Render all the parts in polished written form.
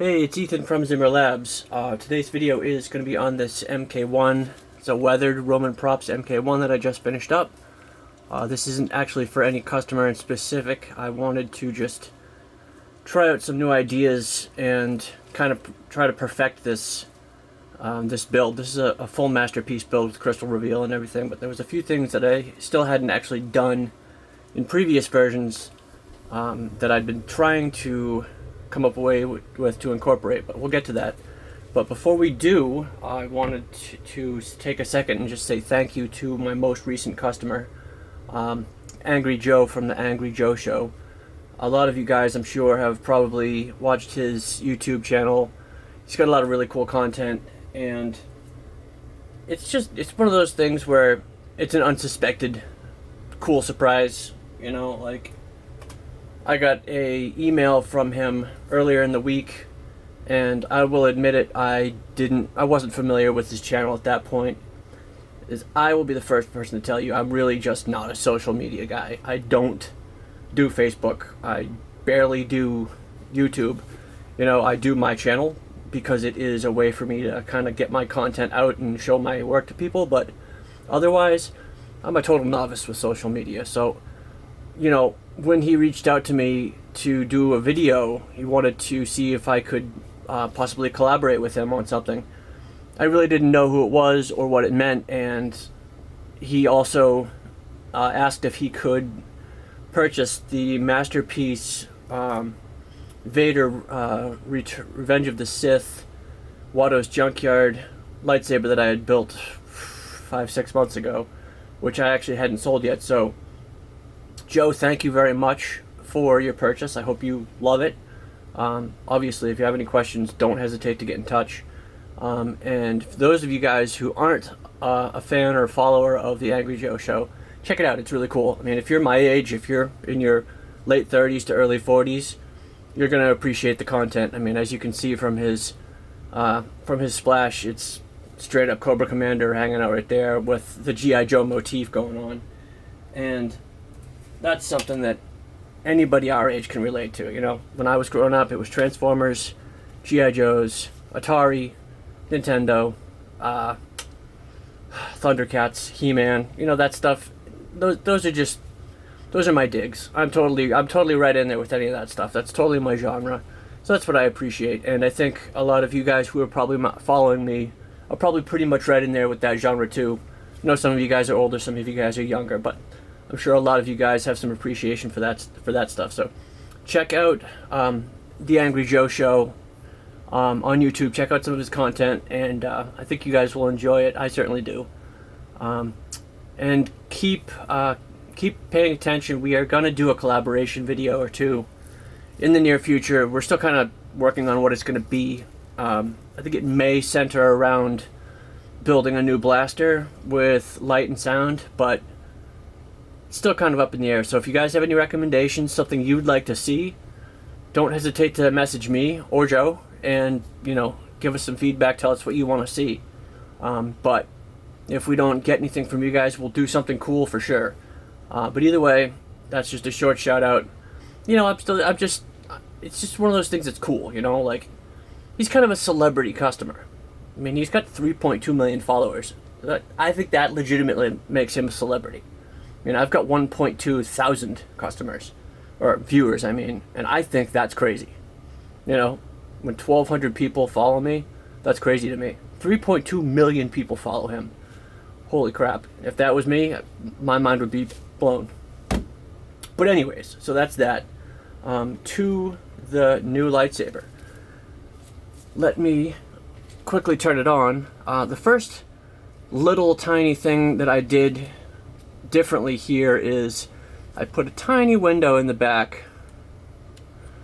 Hey, it's Ethan from Zimmer Labs. Today's video is going to be on this MK1. It's a weathered Roman props MK1 that I just finished up. This isn't actually for any customer in specific. I wanted to just try out some new ideas and kind of try to perfect this this build. This is a full masterpiece build with crystal reveal and everything, but there was a few things that I still hadn't actually done in previous versions that I'd been trying to come up with to incorporate, but we'll get to that. But before we do, I wanted to take a second and just say thank you to my most recent customer, Angry Joe from the Angry Joe Show. A lot of you guys, I'm sure, have probably watched his YouTube channel. He's got a lot of really cool content, and it's one of those things where it's an unsuspected cool surprise, you know. Like, I got a email from him earlier in the week, and I will admit it, I wasn't familiar with his channel at that point. I will be the first person to tell you, I'm really just not a social media guy. I don't do Facebook. I barely do YouTube. You know, I do my channel because it is a way for me to kind of get my content out and show my work to people, but otherwise, I'm a total novice with social media. So, you know, when he reached out to me to do a video, he wanted to see if I could possibly collaborate with him on something. I really didn't know who it was or what it meant, and he also asked if he could purchase the Masterpiece Vader Revenge of the Sith Watto's Junkyard lightsaber that I had built 5-6 months ago, which I actually hadn't sold yet. So Joe, thank you very much for your purchase. I hope you love it. Obviously, if you have any questions, don't hesitate to get in touch. And for those of you guys who aren't a fan or a follower of the Angry Joe Show, check it out. It's really cool. I mean, if you're my age, if you're in your late 30s to early 40s, you're going to appreciate the content. I mean, as you can see from his splash, it's straight up Cobra Commander hanging out right there with the G.I. Joe motif going on. And that's something that anybody our age can relate to. You know, when I was growing up, it was Transformers, G.I. Joes, Atari, Nintendo, Thundercats, He-Man. You know, that stuff. Those are my digs. I'm totally right in there with any of that stuff. That's totally my genre. So that's what I appreciate. And I think a lot of you guys who are probably following me are probably pretty much right in there with that genre too. I know some of you guys are older, some of you guys are younger, but I'm sure a lot of you guys have some appreciation for that stuff. So check out the Angry Joe Show on YouTube. Check out some of his content, and I think you guys will enjoy it. I certainly do. And keep paying attention. We are going to do a collaboration video or two in the near future. We're still kind of working on what it's going to be. I think it may center around building a new blaster with light and sound, but still kind of up in the air. So if you guys have any recommendations, something you'd like to see, don't hesitate to message me or Joe and, you know, give us some feedback, tell us what you want to see. But if we don't get anything from you guys, we'll do something cool for sure. But either way, that's just a short shout out. You know, it's just one of those things that's cool, you know, like, he's kind of a celebrity customer. I mean, he's got 3.2 million followers. I think that legitimately makes him a celebrity. I mean, I've got 1.2 thousand customers, or viewers, I mean, and I think that's crazy. You know, when 1,200 people follow me, that's crazy to me. 3.2 million people follow him. Holy crap. If that was me, my mind would be blown. But anyways, so that's that. To the new lightsaber. Let me quickly turn it on. The first little tiny thing that I did differently here is I put a tiny window in the back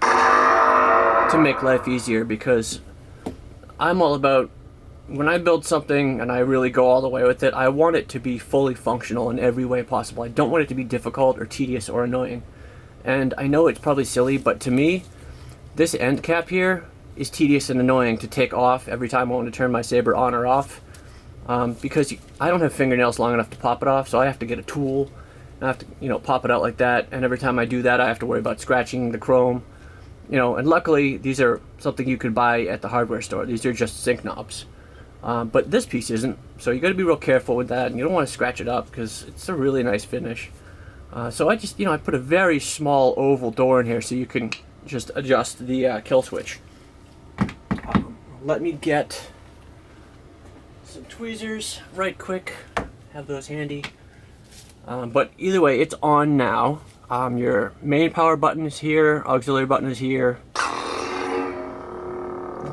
to make life easier, because I'm all about, when I build something and I really go all the way with it, I want it to be fully functional in every way possible. I don't want it to be difficult or tedious or annoying. And I know it's probably silly, but to me, this end cap here is tedious and annoying to take off every time I want to turn my saber on or off. Because I don't have fingernails long enough to pop it off, so I have to get a tool and I have to, you know, pop it out like that. And every time I do that, I have to worry about scratching the chrome. You know, and luckily these are something you could buy at the hardware store. These are just sync knobs. But this piece isn't, so you got to be real careful with that, and you don't want to scratch it up because it's a really nice finish. So I just, I put a very small oval door in here so you can just adjust the kill switch. Let me get some tweezers right quick, have those handy. But either way, it's on now. Your main power button is here, auxiliary button is here.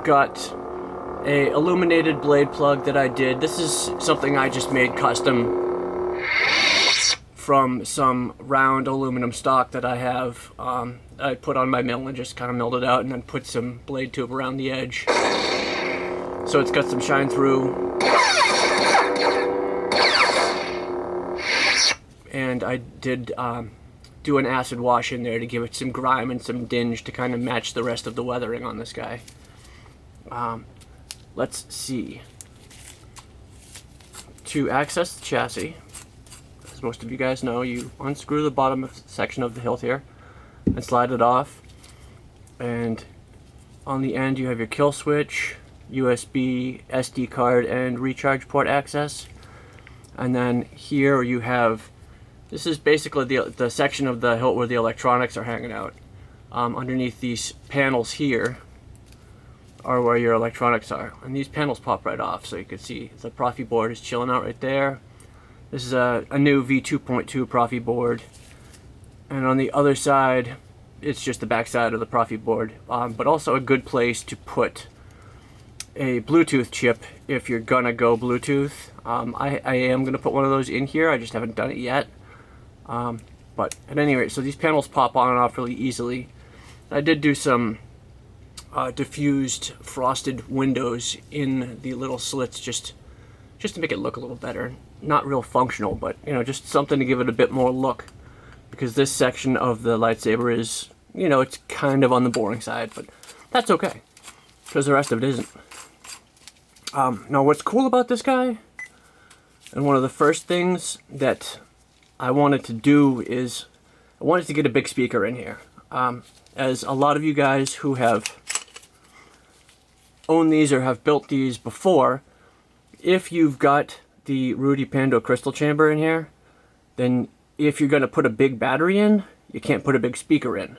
Got a illuminated blade plug that I did. This is something I just made custom from some round aluminum stock that I have. I put on my mill and just kind of milled it out and then put some blade tube around the edge. So it's got some shine through. And I did do an acid wash in there to give it some grime and some dinge to kind of match the rest of the weathering on this guy. Let's see. To access the chassis, as most of you guys know, you unscrew the bottom section of the hilt here and slide it off. And on the end you have your kill switch, USB, SD card, and recharge port access. And then here you have, this is basically the section of the hilt where the electronics are hanging out. Underneath these panels here are where your electronics are. And these panels pop right off, so you can see the Proffieboard is chilling out right there. This is a new V2.2 Proffieboard. And on the other side, it's just the back side of the Proffieboard. But also a good place to put a Bluetooth chip if you're gonna go Bluetooth. I am gonna put one of those in here, I just haven't done it yet. But at any rate, so these panels pop on and off really easily. I did do some diffused frosted windows in the little slits just to make it look a little better. Not real functional, but just something to give it a bit more look, because this section of the lightsaber is, it's kind of on the boring side, but that's okay because the rest of it isn't. Now what's cool about this guy, and one of the first things that I wanted to do is I wanted to get a big speaker in here. As a lot of you guys who have owned these or have built these before, if you've got the Rudy Pando crystal chamber in here, then if you're going to put a big battery in, you can't put a big speaker in.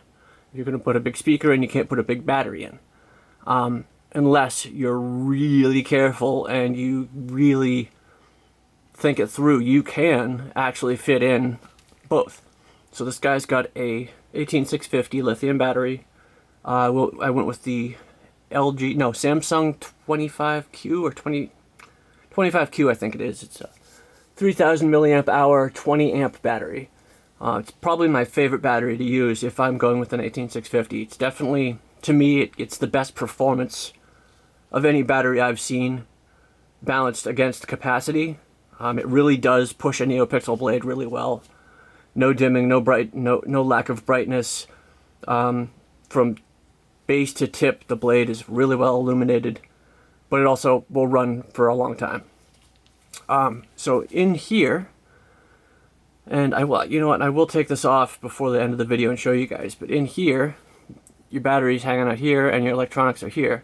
If you're going to put a big speaker in, you can't put a big battery in. Unless you're really careful and you really think it through, you can actually fit in both. So this guy's got a 18650 lithium battery. I went with the Samsung 25Q or 25Q, I think it is. It's a 3000 milliamp hour, 20 amp battery. It's probably my favorite battery to use if I'm going with an 18650. It's definitely, to me, it's the best performance of any battery I've seen balanced against capacity. It really does push a NeoPixel blade really well. No dimming, no lack of brightness. From base to tip, the blade is really well illuminated, but it also will run for a long time. So in here, and I will take this off before the end of the video and show you guys, but in here, your battery's hanging out here and your electronics are here.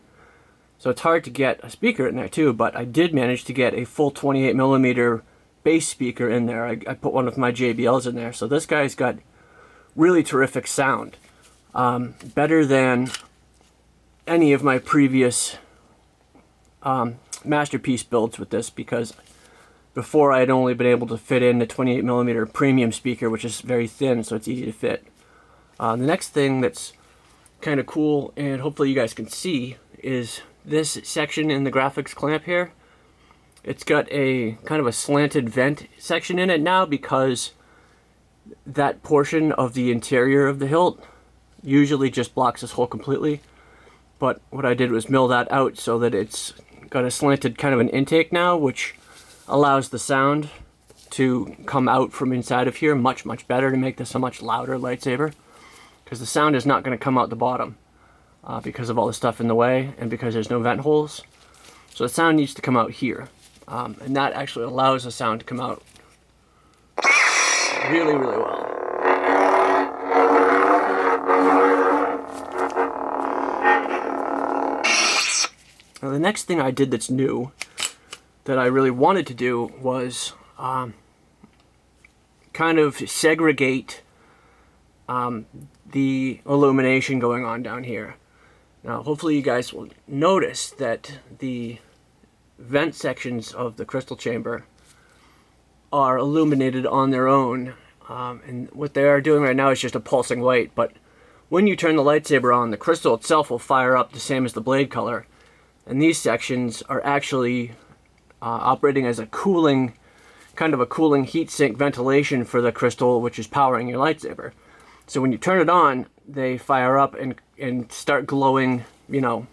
So it's hard to get a speaker in there too, but I did manage to get a full 28mm bass speaker in there. I put one of my JBLs in there. So this guy's got really terrific sound. Better than any of my previous Masterpiece builds with this, because before I had only been able to fit in the 28mm premium speaker, which is very thin, so it's easy to fit. The next thing that's kind of cool, and hopefully you guys can see, is this section in the graphics clamp here. It's got a kind of a slanted vent section in it now, because that portion of the interior of the hilt usually just blocks this hole completely. But what I did was mill that out so that it's got a slanted kind of an intake now, which allows the sound to come out from inside of here much better, to make this a much louder lightsaber, because the sound is not going to come out the bottom because of all the stuff in the way and because there's no vent holes. So the sound needs to come out here, and that actually allows the sound to come out really well. Now, the next thing I did that's new, that I really wanted to do, was kind of segregate the illumination going on down here. Now, hopefully you guys will notice that the vent sections of the crystal chamber are illuminated on their own. And what they are doing right now is just a pulsing white, but when you turn the lightsaber on, the crystal itself will fire up the same as the blade color. And these sections are actually operating as a cooling, kind of a cooling heat sink ventilation for the crystal, which is powering your lightsaber. So when you turn it on, they fire up and start glowing, you know,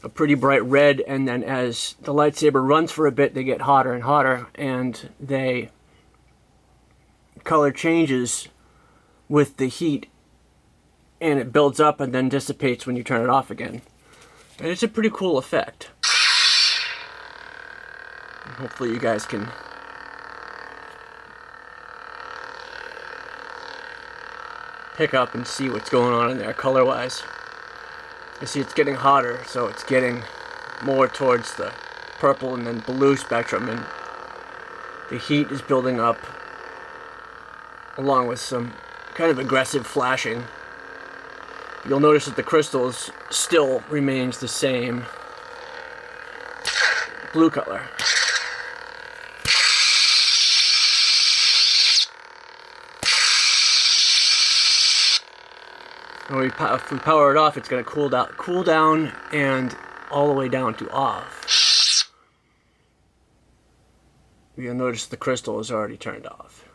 a pretty bright red, and then as the lightsaber runs for a bit, they get hotter and hotter, and they color changes with the heat, and it builds up and then dissipates when you turn it off again. And it's a pretty cool effect. And hopefully you guys can pick up and see what's going on in there color-wise. You see it's getting hotter, so it's getting more towards the purple and then blue spectrum, and the heat is building up along with some kind of aggressive flashing. You'll notice that the crystals still remains the same blue color. And if we power it off, it's going to cool down and all the way down to off. You'll notice the crystal is already turned off.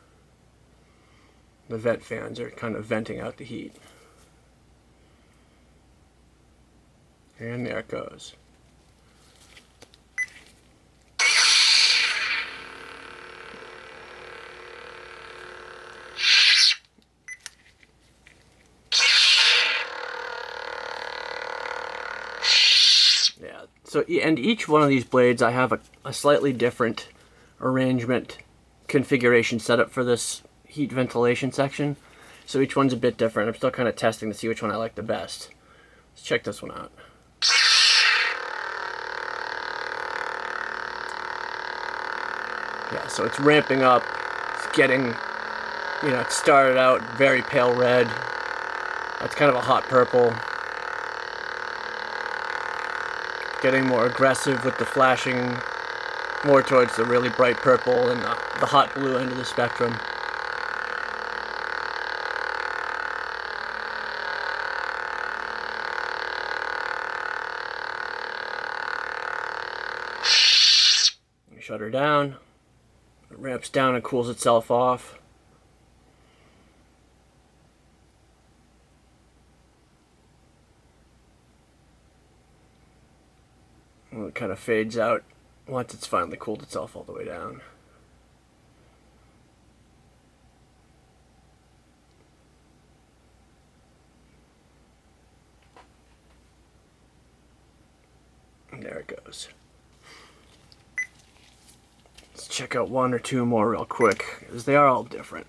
The vent fans are kind of venting out the heat. And there it goes. Yeah, so, and each one of these blades I have a slightly different arrangement configuration set up for this heat ventilation section. So each one's a bit different. I'm still kind of testing to see which one I like the best. Let's check this one out. Yeah, so it's ramping up. It's getting, you know, it started out very pale red. It's kind of a hot purple. Getting more aggressive with the flashing, more towards the really bright purple and the hot blue end of the spectrum. Shut her down. It ramps down and cools itself off. And it kind of fades out once it's finally cooled itself all the way down. And there it goes. Let's check out one or two more real quick, because they are all different.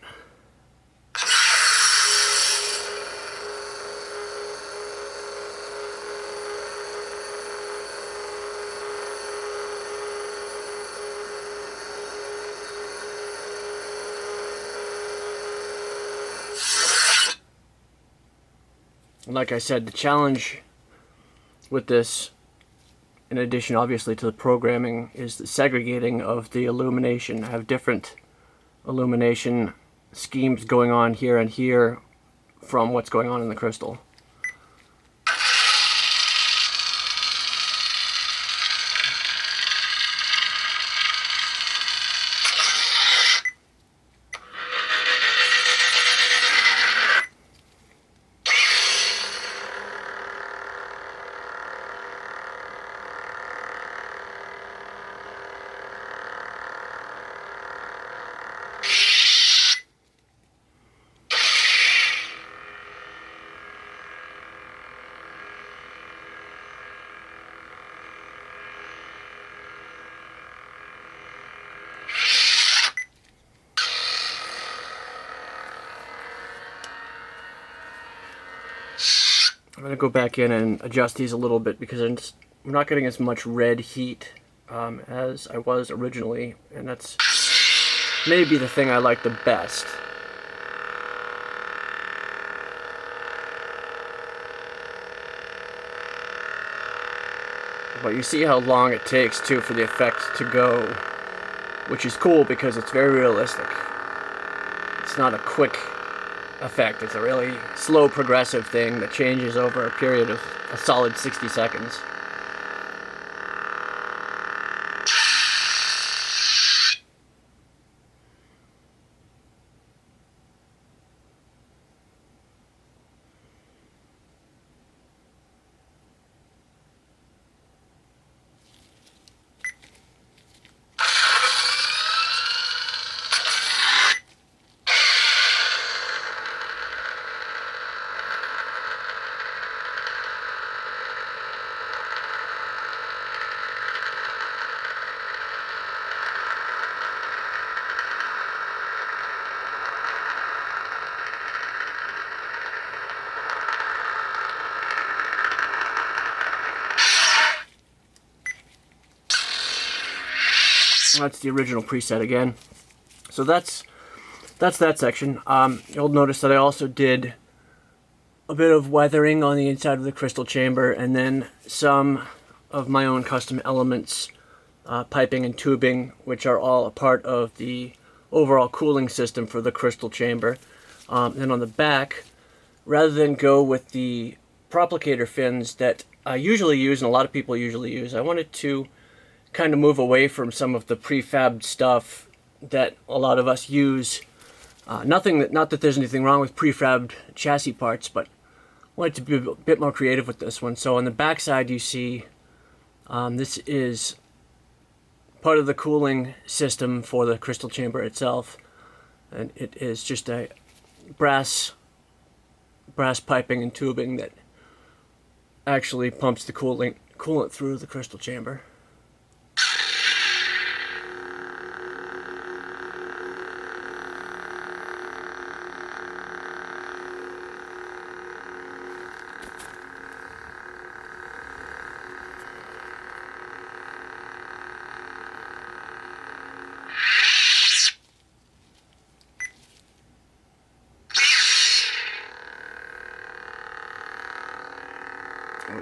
And like I said, the challenge with this, in addition obviously to the programming, is the segregating of the illumination. I have different illumination schemes going on here and here from what's going on in the crystal. I'm going to go back in and adjust these a little bit because I'm not getting as much red heat as I was originally, and that's maybe the thing I like the best. But you see how long it takes too for the effect to go, which is cool because it's very realistic. It's not a quick effect, it's a really slow progressive thing that changes over a period of a solid 60 seconds. That's the original preset again. So that's that section. You'll notice that I also did a bit of weathering on the inside of the crystal chamber, and then some of my own custom elements, piping and tubing, which are all a part of the overall cooling system for the crystal chamber. Then on the back, rather than go with the Proffieboard fins that I usually use, and a lot of people usually use, I wanted to kind of move away from some of the prefabbed stuff that a lot of us use. Not that there's anything wrong with prefabbed chassis parts, but I wanted to be a bit more creative with this one. So on the back side you see this is part of the cooling system for the crystal chamber itself, and it is just a brass piping and tubing that actually pumps the coolant through the crystal chamber.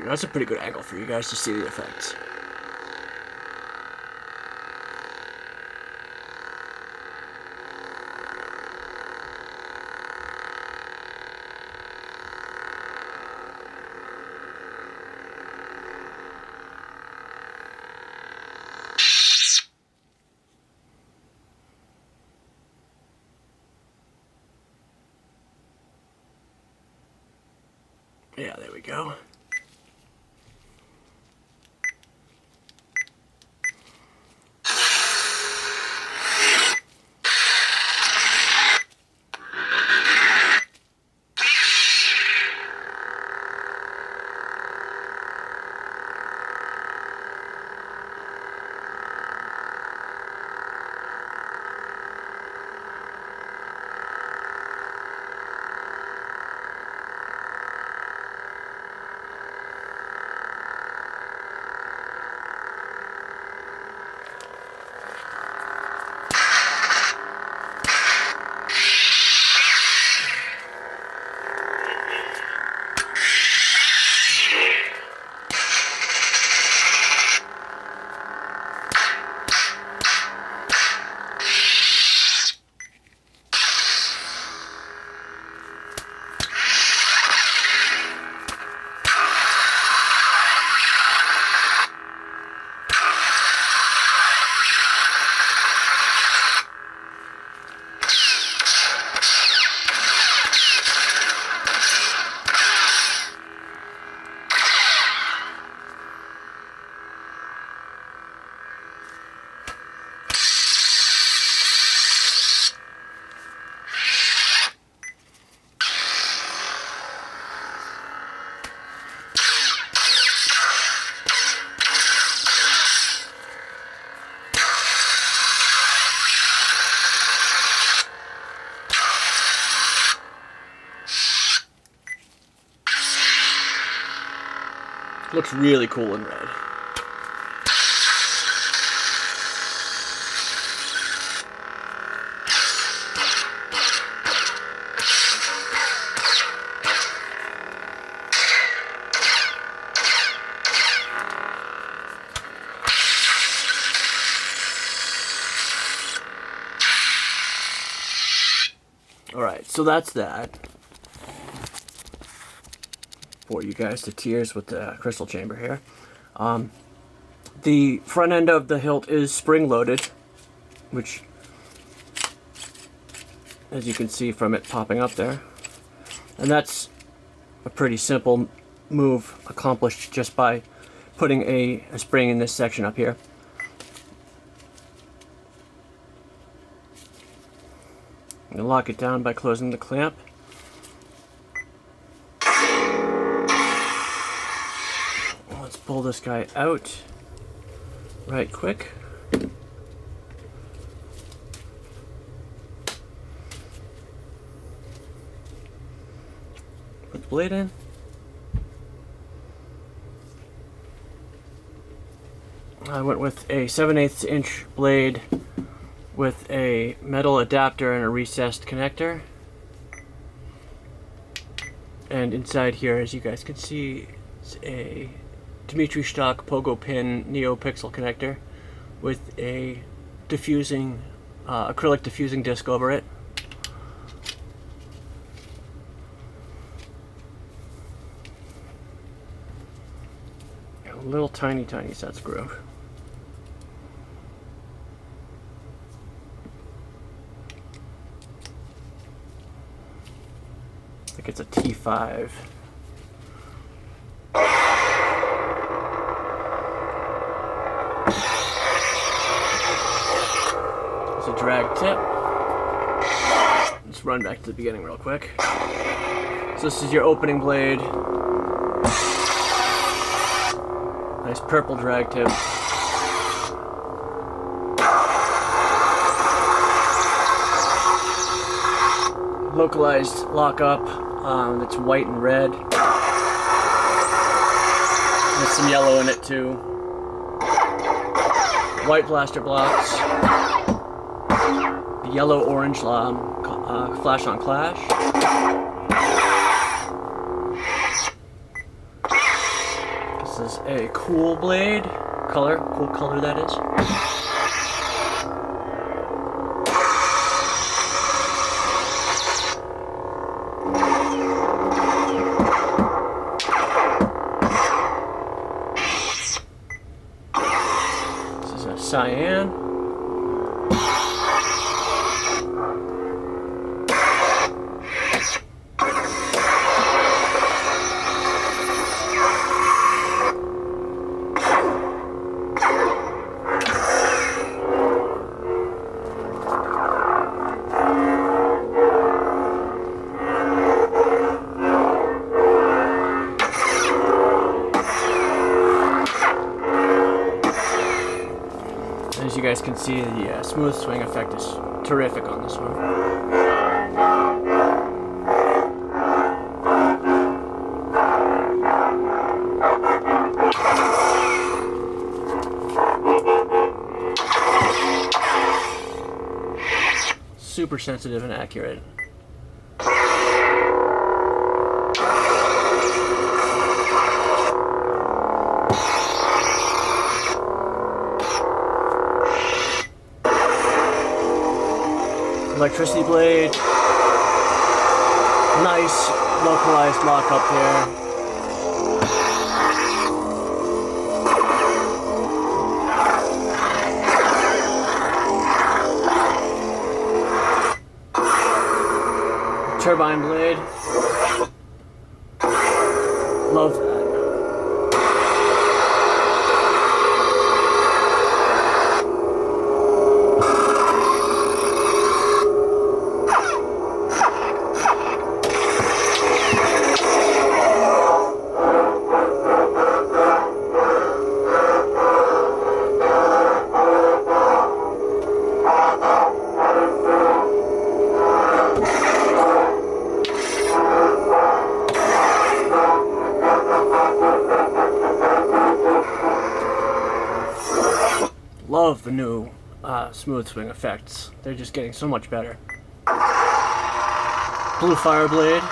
That's a pretty good angle for you guys to see the effects. Yeah, there we go. Looks really cool in red. So that's that. Bore you guys to tears with the crystal chamber here. The front end of the hilt is spring-loaded, which, as you can see from it popping up there, and that's a pretty simple move accomplished just by putting a spring in this section up here. And lock it down by closing the clamp. Let's pull this guy out right quick. Put the blade in. I went with a 7/8 inch blade with a metal adapter and a recessed connector. And inside here, as you guys can see, it's a Dmitry Shtok pogo pin NeoPixel connector with a diffusing, acrylic diffusing disc over it. A little tiny set screw. I think it's a T5. It's a drag tip. Let's run back to the beginning real quick. So this is your opening blade. Nice purple drag tip. Localized lockup that's white and red. There's some yellow in it too. White blaster blocks. The yellow-orange flash on clash. This is a cool blade. Cool color that is. Cyan. As you guys can see, the smooth swing effect is terrific on this one. Super sensitive and accurate. Electricity blade, nice localized lock up there. Turbine blade, love that. Love the new smooth swing effects. They're just getting so much better. Blue fire blade.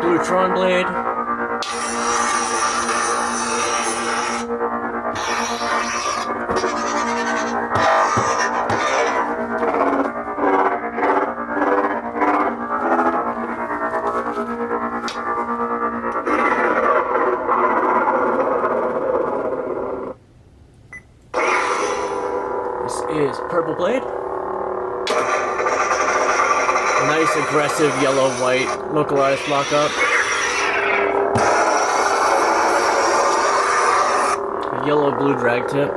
blue Tron blade. This is purple blade. Nice aggressive yellow-white localized lockup. A yellow-blue drag tip.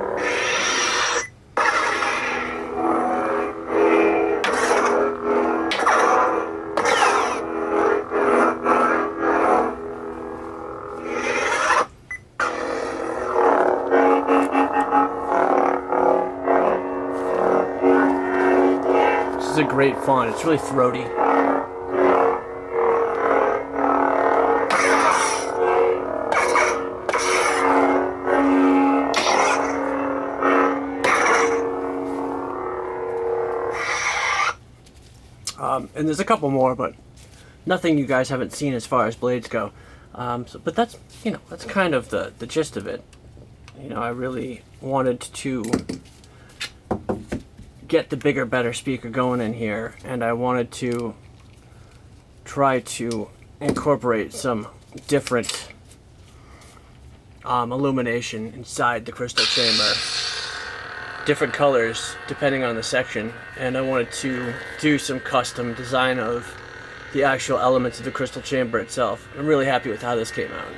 This is a great font. It's really throaty. And there's a couple more, but nothing you guys haven't seen as far as blades go. But that's, you know, that's kind of the gist of it. You know, I really wanted to get the bigger, better speaker going in here, and I wanted to try to incorporate some different illumination inside the crystal chamber. Different colors depending on the section, and I wanted to do some custom design of the actual elements of the crystal chamber itself. I'm really happy with how this came out.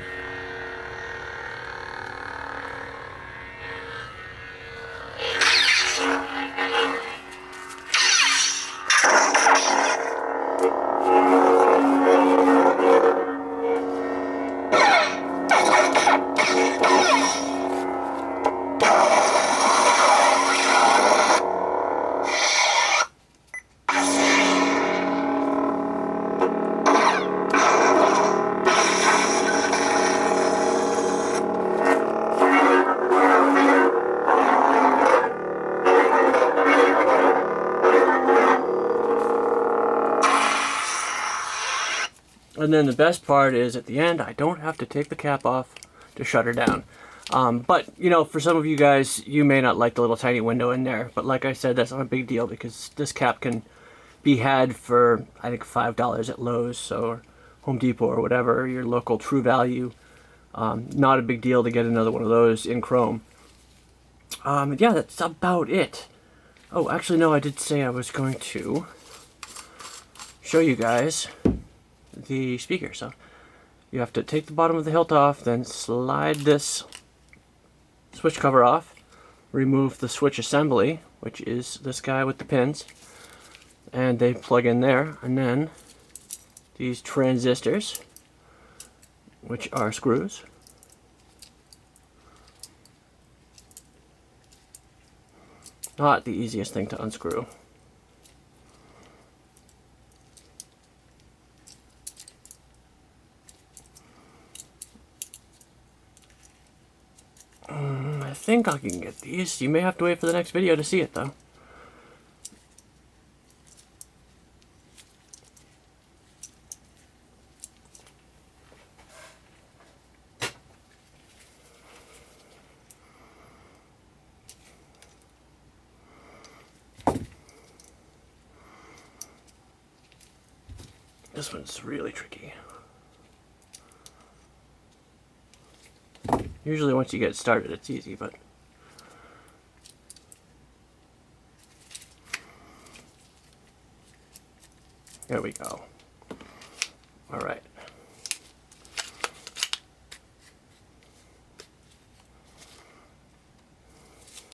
And then the best part is at the end, I don't have to take the cap off to shut her down. But, you know, for some of you guys, you may not like the little tiny window in there. But like I said, that's not a big deal because this cap can be had for, I think, $5 at Lowe's or Home Depot or whatever, your local True Value. Not a big deal to get another one of those in chrome. Yeah, that's about it. Oh, actually, no, I did say I was going to show you guys the speaker. So you have to take the bottom of the hilt off, then slide this switch cover off, remove the switch assembly, which is this guy with the pins, and they plug in there, and then these transistors, which are screws. Not the easiest thing to unscrew. I think I can get these. You may have to wait for the next video to see it, though. This one's really tricky. Usually once you get started, it's easy, but there we go. All right.